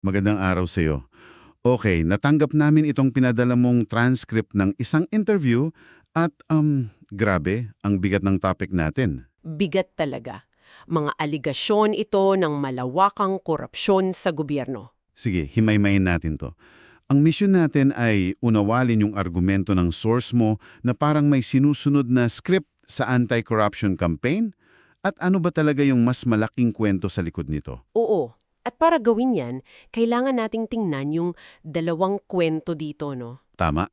Magandang araw sa iyo. Okay, natanggap namin itong pinadala mong transcript ng isang interview at grabe, ang bigat ng topic natin. Bigat talaga. Mga aligasyon ito ng malawakang korupsyon sa gobyerno. Sige, himay-mayin natin to. Ang mission natin ay unawalin yung argumento ng source mo na parang may sinusunod na script sa anti-corruption campaign at ano ba talaga yung mas malaking kwento sa likod nito. Oo. At para gawin yan, kailangan nating tingnan yung dalawang kwento dito, no? Tama?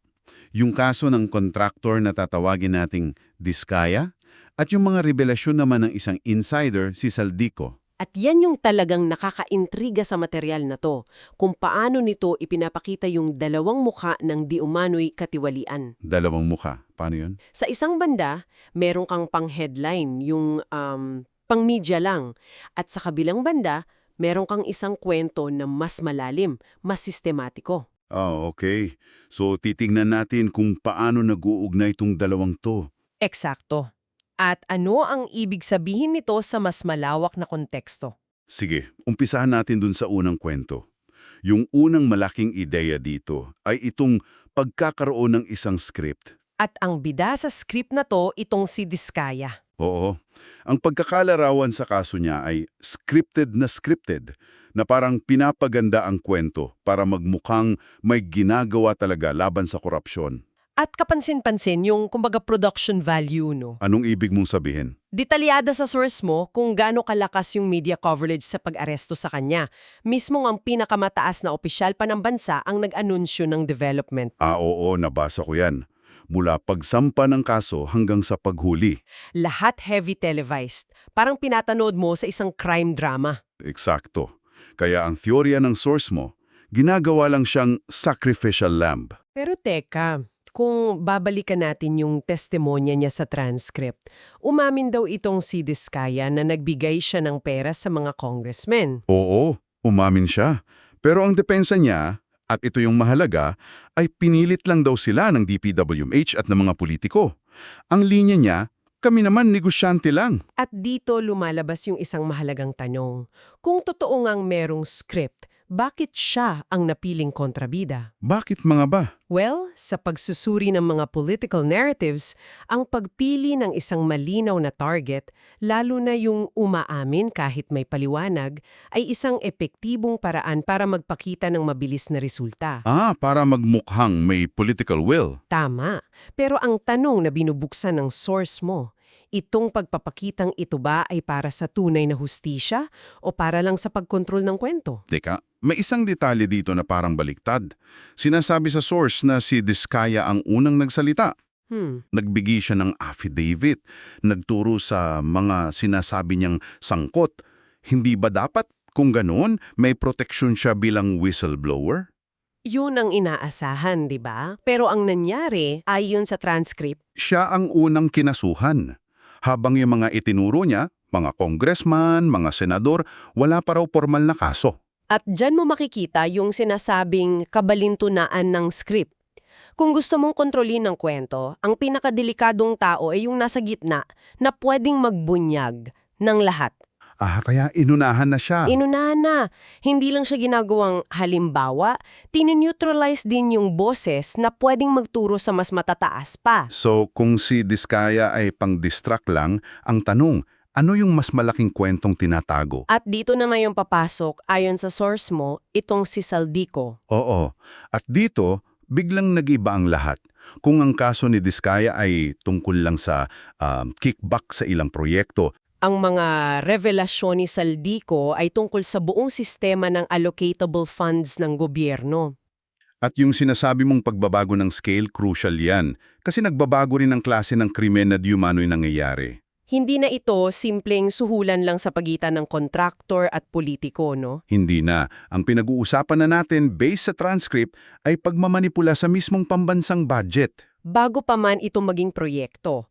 Yung kaso ng contractor na tatawagin nating Diskaya at yung mga revelasyon naman ng isang insider, si Saldico. At yan yung talagang nakakaintriga sa material na to, kung paano nito ipinapakita yung dalawang mukha ng di umano'y katiwalian. Dalawang mukha. Paano yun? Sa isang banda, meron kang pang-headline, yung pang-media lang. At sa kabilang banda, meron kang isang kwento na mas malalim, mas sistematiko. Okay. So titingnan natin kung paano nag-uugnay itong dalawang to. Eksakto. At ano ang ibig sabihin nito sa mas malawak na konteksto? Sige, umpisahan natin dun sa unang kwento. Yung unang malaking ideya dito ay itong pagkakaroon ng isang script. At ang bida sa script na to, itong si Diskaya. Oo. Ang pagkakalarawan sa kaso niya ay scripted na parang pinapaganda ang kwento para magmukhang may ginagawa talaga laban sa korupsyon. At kapansin-pansin yung kumbaga production value, no? Anong ibig mong sabihin? Detalyada sa source mo kung gaano kalakas yung media coverage sa pag-aresto sa kanya. Mismong ang pinakamataas na opisyal pa ng bansa ang nag-anunsyo ng development. Oo, nabasa ko yan. Mula pagsampa ng kaso hanggang sa paghuli. Lahat heavy televised. Parang pinatanood mo sa isang crime drama. Eksakto. Kaya ang teorya ng source mo, ginagawa lang siyang sacrificial lamb. Pero teka, kung babalikan natin yung testimonya niya sa transcript, umamin daw itong si Diskaya na nagbigay siya ng pera sa mga congressmen. Oo, umamin siya. Pero ang depensa niya, at ito yung mahalaga, ay pinilit lang daw sila ng DPWH at ng mga politiko. Ang linya niya, kami naman negosyante lang. At dito lumalabas yung isang mahalagang tanong. Kung totoo ngang merong script, bakit siya ang napiling kontrabida? Bakit mga ba? Well, sa pagsusuri ng mga political narratives, ang pagpili ng isang malinaw na target, lalo na yung umaamin kahit may paliwanag, ay isang epektibong paraan para magpakita ng mabilis na resulta. Para magmukhang may political will. Tama. Pero ang tanong na binubuksan ng source mo, itong pagpapakitang ito ba ay para sa tunay na hustisya o para lang sa pagkontrol ng kwento? Teka, may isang detalye dito na parang baliktad. Sinasabi sa source na si Diskaya ang unang nagsalita. Nagbigay siya ng affidavit, nagturo sa mga sinasabi niyang sangkot. Hindi ba dapat, kung ganoon, may proteksyon siya bilang whistleblower? Yun ang inaasahan, di ba? Pero ang nangyari, ayon sa transcript, Siya ang unang kinasuhan. Habang yung mga itinuro niya, mga congressman, mga senador, wala pa raw formal na kaso. at dyan mo makikita yung sinasabing kabalintunaan ng script. Kung gusto mong kontrolin ng kwento, ang pinakadelikadong tao ay yung nasa gitna na pwedeng magbunyag ng lahat. Kaya inunahan na siya. Inunahan na. Hindi lang siya ginagawang halimbawa, tineneutralize din yung boses na pwedeng magturo sa mas matataas pa. So kung si Diskaya ay pang-distract lang, ang tanong, ano yung mas malaking kwentong tinatago? At dito naman yung papasok, ayon sa source mo, itong si Saldico. Oo. At dito, biglang nag-iba ang lahat. Kung ang kaso ni Diskaya ay tungkol lang sa kickback sa ilang proyekto, Ang mga revelasyon ni Saldico ay tungkol sa buong sistema ng allocatable funds ng gobyerno. at yung sinasabi mong pagbabago ng scale, crucial yan. Kasi nagbabago rin ang klase ng krimen na di umano'y nangyayari. Hindi na ito simpleng suhulan lang sa pagitan ng kontraktor at politiko, no? Hindi na. Ang pinag-uusapan na natin based sa transcript ay pagmamanipula sa mismong pambansang budget. Bago pa man ito maging proyekto.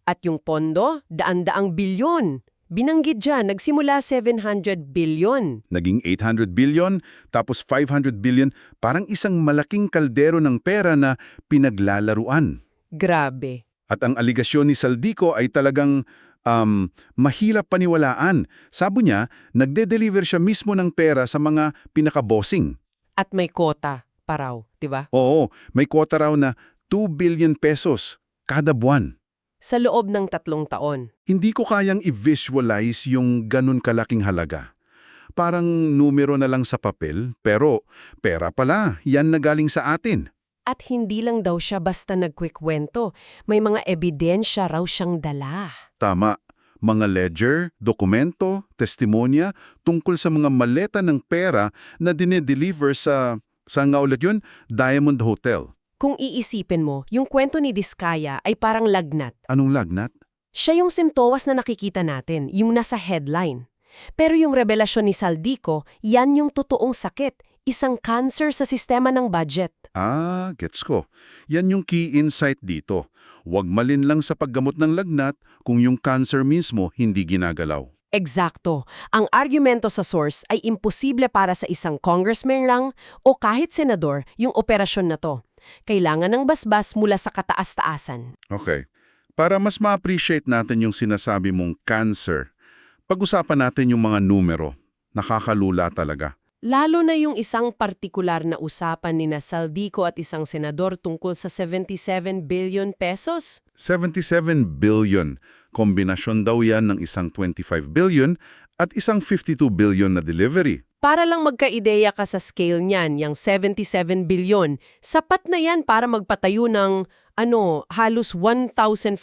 At yung pondo, daan-daang bilyon. Binanggit dyan, nagsimula 700 bilyon. Naging 800 billion, tapos 500 billion, parang isang malaking kaldero ng pera na pinaglalaruan. Grabe. At ang aligasyon ni Saldico ay talagang mahirap paniwalaan. Sabi niya, nagde-deliver siya mismo ng pera sa mga pinaka-bossing. At may kota pa raw, di ba? Oo, may kwota raw na 2 billion pesos kada buwan. Sa loob ng 3 taon. Hindi ko kayang i-visualize yung ganun kalaking halaga. Parang numero na lang sa papel, pero pera pala, yan na galing sa atin. At hindi lang daw siya basta nagkwikwento. May mga ebidensya raw siyang dala. Tama, mga ledger, dokumento, testimonya tungkol sa mga maleta ng pera na dinedeliver saan nga ulit yun? Diamond Hotel. Kung iisipin mo, yung kwento ni Diskaya ay parang lagnat. Anong lagnat? Siya yung simptomas na nakikita natin, yung nasa headline. Pero yung revelasyon ni Saldico, yan yung totoong sakit, isang cancer sa sistema ng budget. Gets ko. Yan yung key insight dito. Huwag malinlang sa paggamot ng lagnat kung yung cancer mismo hindi ginagalaw. Eksakto. Ang argumento sa source ay imposible para sa isang congressman lang o kahit senador yung operasyon na to. Kailangan ng basbas mula sa kataas-taasan. Okay. Para mas ma-appreciate natin yung sinasabi mong cancer, pag-usapan natin yung mga numero. Nakakalula talaga. Lalo na yung isang partikular na usapan ni Saldico at isang senador tungkol sa 77 billion pesos. 77 billion. Kombinasyon daw yan ng isang 25 billion at isang 52 billion na delivery. Para lang magka-ideya ka sa scale niyan, yung 77 billion, sapat na yan para magpatayo ng halos 1,500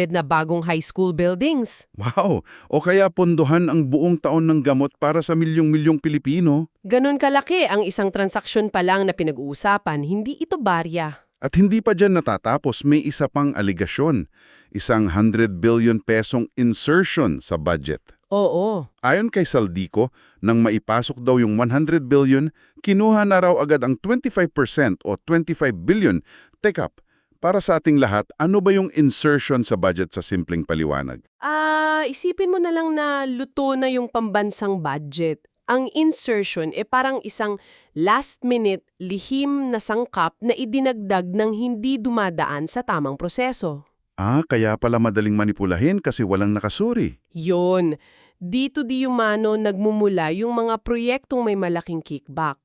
na bagong high school buildings. Wow! O kaya pondohan ang buong taon ng gamot para sa milyong-milyong Pilipino. Ganon kalaki ang isang transaksyon pa lang na pinag-uusapan, hindi ito barya. At hindi pa dyan natatapos, may isa pang aligasyon. Isang 100 billion pesong insertion sa budget. Oo. Ayon kay Saldico, nang maipasok daw yung 100 billion, kinuha na raw agad ang 25% o 25 billion. Teka, para sa ating lahat, ano ba yung insertion sa budget sa simpleng paliwanag? Isipin mo na lang na luto na yung pambansang budget. Ang insertion parang isang last-minute lihim na sangkap na idinagdag ng hindi dumadaan sa tamang proseso. Kaya pala madaling manipulahin kasi walang nakasuri. Yon. Dito di umano nagmumula yung mga proyektong may malaking kickback.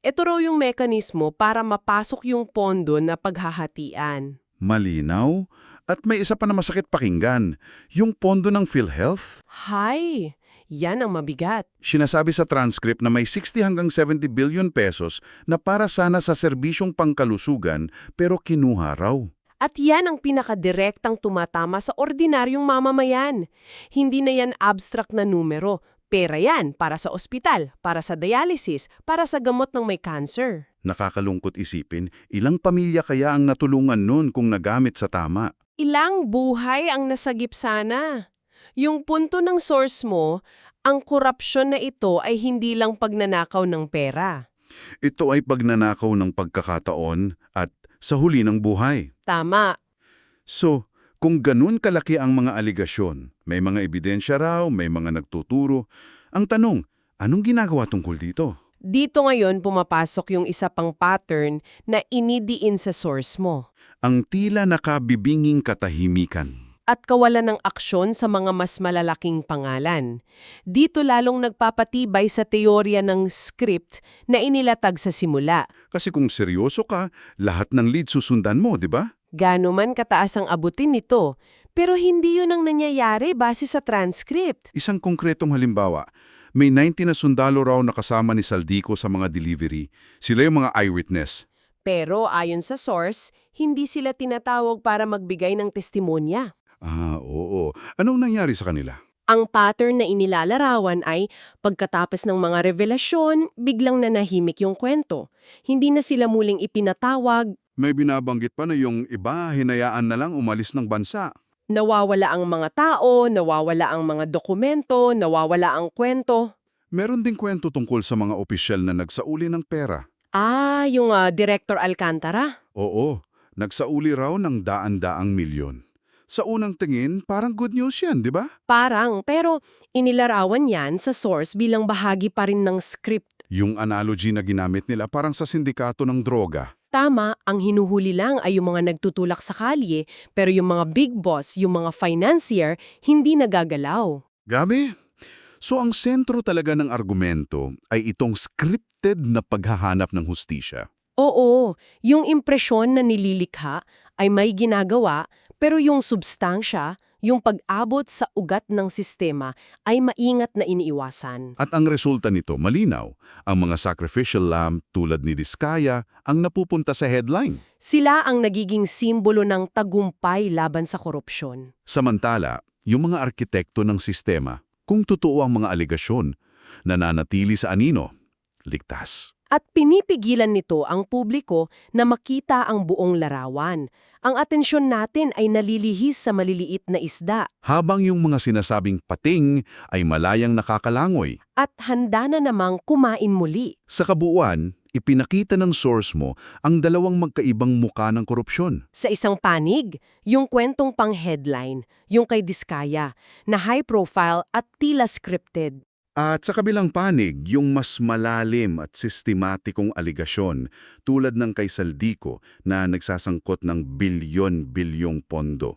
Ito raw yung mekanismo para mapasok yung pondo na paghahatian. Malinaw? At may isa pa na masakit pakinggan, yung pondo ng PhilHealth. Hay! Yan ang mabigat. Sinasabi sa transcript na may 60 hanggang 70 billion pesos na para sana sa serbisyong pangkalusugan pero kinuha raw. At yan ang pinakadirektang tumatama sa ordinaryong mamamayan. Hindi na yan abstract na numero. Pera yan para sa ospital, para sa dialysis, para sa gamot ng may cancer. Nakakalungkot isipin, ilang pamilya kaya ang natulungan nun kung nagamit sa tama? Ilang buhay ang nasagip sana. Yung punto ng source mo, ang korupsyon na ito ay hindi lang pagnanakaw ng pera. Ito ay pagnanakaw ng pagkakataon at sa huli ng buhay. Tama. So, kung ganun kalaki ang mga aligasyon, may mga ebidensya raw, may mga nagtuturo, ang tanong, anong ginagawa tungkol dito? Dito ngayon pumapasok yung isa pang pattern na inidiin sa source mo. Ang tila nakabibinging katahimikan. At kawalan ng aksyon sa mga mas malalaking pangalan. Dito lalong nagpapatibay sa teorya ng script na inilatag sa simula. Kasi kung seryoso ka, lahat ng lead susundan mo, di ba? Gaano man kataas ang abutin nito, pero hindi yun ang nangyayari base sa transcript. Isang konkretong halimbawa, may 90 na sundalo raw na kasama ni Saldico sa mga delivery. Sila yung mga eyewitness. Pero ayon sa source, hindi sila tinatawag para magbigay ng testimonya. Oo. Anong nangyari sa kanila? Ang pattern na inilalarawan ay pagkatapos ng mga revelasyon, biglang nanahimik yung kwento. Hindi na sila muling ipinatawag, May binabanggit pa na yung iba, hinayaan na lang umalis ng bansa. nawawala ang mga tao, nawawala ang mga dokumento, nawawala ang kwento. Meron ding kwento tungkol sa mga opisyal na nagsauli ng pera. Yung Director Alcantara? Oo, nagsauli raw ng daan-daang milyon. Sa unang tingin, parang good news yan, di ba? Parang, pero inilarawan yan sa source bilang bahagi pa rin ng script. Yung analogy na ginamit nila parang sa sindikato ng droga. tama, ang hinuhuli lang ay yung mga nagtutulak sa kalye, pero yung mga big boss, yung mga financier, hindi nagagalaw. Gabi? So ang sentro talaga ng argumento ay itong scripted na paghahanap ng hustisya. Oo, yung impresyon na nililikha ay may ginagawa, pero yung substansya, yung pag-abot sa ugat ng sistema ay maingat na iniiwasan. At ang resulta nito, malinaw. Ang mga sacrificial lamb tulad ni Diskaya ang napupunta sa headline. Sila ang nagiging simbolo ng tagumpay laban sa korupsyon. Samantala, yung mga arkitekto ng sistema, kung totoo ang mga aligasyon, nananatili sa anino, ligtas. At pinipigilan nito ang publiko na makita ang buong larawan. Ang atensyon natin ay nalilihis sa maliliit na isda Habang yung mga sinasabing pating ay malayang nakakalangoy. at handa na namang kumain muli. Sa kabuuan, ipinakita ng source mo ang dalawang magkaibang muka ng korupsyon. Sa isang panig, yung kwentong pang-headline, yung kay Diskaya, na high-profile at tila scripted. At sa kabilang panig, yung mas malalim at sistematikong aligasyon tulad ng kay Saldico na nagsasangkot ng bilyon-bilyong pondo.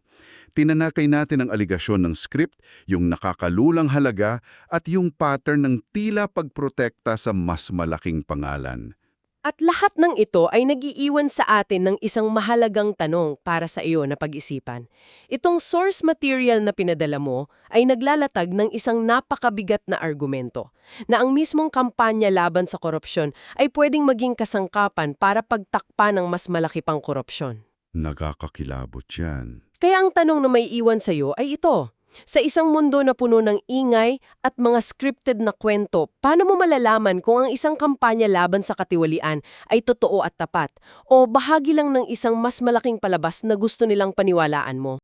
Tinanakay natin ang aligasyon ng script, yung nakakalulang halaga at yung pattern ng tila pagprotekta sa mas malaking pangalan. At lahat ng ito ay nagiiwan sa atin ng isang mahalagang tanong para sa iyo na pag-isipan. Itong source material na pinadala mo ay naglalatag ng isang napakabigat na argumento, na ang mismong kampanya laban sa korupsyon ay pwedeng maging kasangkapan para pagtakpan ng mas malaki pang korupsyon. Nakakakilabot yan. Kaya ang tanong na may iwan sa iyo ay ito. Sa isang mundo na puno ng ingay at mga scripted na kwento, paano mo malalaman kung ang isang kampanya laban sa katiwalian ay totoo at tapat o bahagi lang ng isang mas malaking palabas na gusto nilang paniwalaan mo?